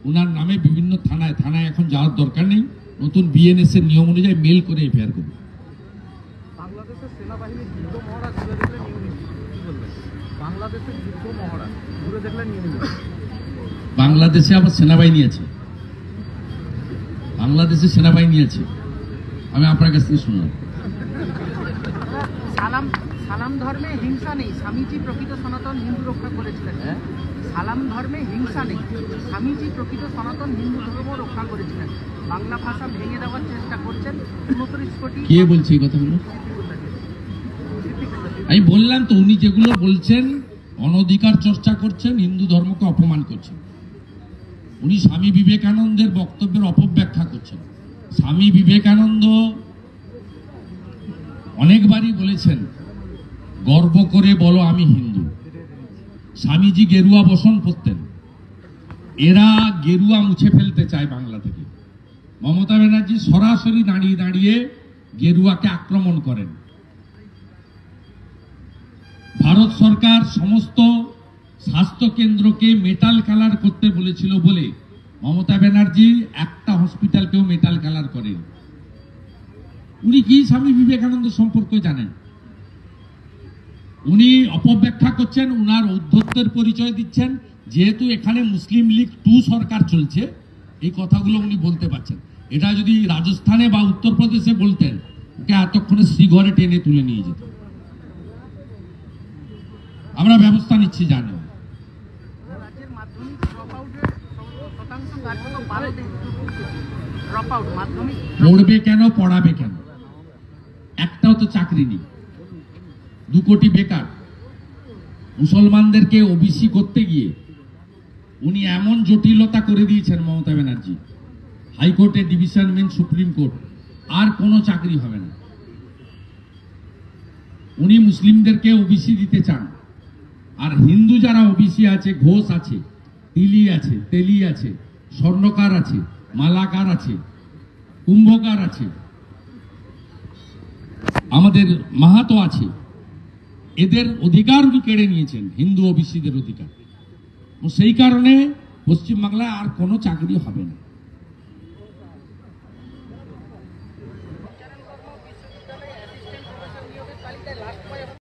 ওনার নামে বিভিন্ন থানায় থানায় এখন যাওয়ার দরকার নেই, নতুন বিএনএস এর নিয়ম অনুযায়ী মেল করে এফআইআর করবে। বাংলাদেশের সেনাবাহিনীর যুদ্ধ মহড়া ঘুরে দেখলে বাংলাদেশের যুদ্ধ মহড়া ঘুরে দেখলে বাংলাদেশে আবার সেনাবাহিনী আছে, বাংলাদেশে সেনাবাহিনী আছে, আমি আপনার কাছ থেকে শুনলাম। সালাম ধর্মে হিংসা নেই, স্বামীজি প্রকৃত সনাতন হিন্দু রক্ষা করেছিলেন। সালাম ধর্মে হিংসা নেই, স্বামীজি প্রকৃত সনাতন হিন্দু ধর্ম রক্ষা করেছিলেন। বাংলা ভাষা ভেঙে দেওয়ার চেষ্টা করছেন 29 কোটি। কে বলছে এই কথাগুলো? আমি বললাম তো, উনি যেগুলো বলছেন অনধিকার চর্চা করছেন, হিন্দু ধর্মকে অপমান করছেন। উনি স্বামী বিবেকানন্দের বক্তব্যের অপব্যাখ্যা করছেন। স্বামী বিবেকানন্দ অনেকবারই বলেছেন, গর্ব করে বলো আমি হিন্দু। স্বামীজি গেরুয়া বসন পরতেন, এরা গেরুয়া মুছে ফেলতে চায় বাংলা থেকে। মমতা ব্যানার্জি সরাসরি দাঁড়িয়ে দাঁড়িয়ে গেরুয়াকে আক্রমণ করেন। ভারত সরকার সমস্ত স্বাস্থ্য কেন্দ্রকে মেটাল কালার করতে বলেছিল বলে মমতা ব্যানার্জি একটা হসপিটালকেও মেটাল কালার করেন। উনি কি স্বামী বিবেকানন্দ সম্পর্কে জানেন? উনি অপব্যাখ্যা করছেন, উনার ঔদ্ধত্যের পরিচয় দিচ্ছেন। যেহেতু এখানে মুসলিম লীগ 2 সরকার চলছে, এই কথাগুলো উনি বলতে পারছেন। এটা যদি রাজস্থানে বা উত্তরপ্রদেশে বলতেন, ওকে এতক্ষণে শ্রীঘরে টেনে তুলে নিয়ে যেত। আমরা ব্যবস্থা নিচ্ছি, জানি। পড়বে কেন, পড়াবে কেন? একটাও তো চাকরি নেই, 2 কোটি বেকার। মুসলমানদেরকে ওবিসি করতে গিয়ে উনি এমন জটিলতা করে দিয়েছেন মমতা ব্যানার্জি, হাইকোর্টে ডিভিশন বেঞ্চ, সুপ্রিম কোর্ট, আর কোনো চাকরি হবে না। উনি মুসলিমদেরকে ওবিসি দিতে চান, আর হিন্দু যারা ওবিসি আছে, ঘোষ আছে, তিলি আছে, তেলি আছে, স্বর্ণকার আছে, মালাকার আছে, কুম্ভকার আছে, আমাদের মাহাতো আছে, এদের অধিকার উনি কেড়ে নিয়েছেন, হিন্দু ওবিসিদের অধিকার। সেই কারণে পশ্চিমবাংলায় আর কোনো চাকরি হবে না।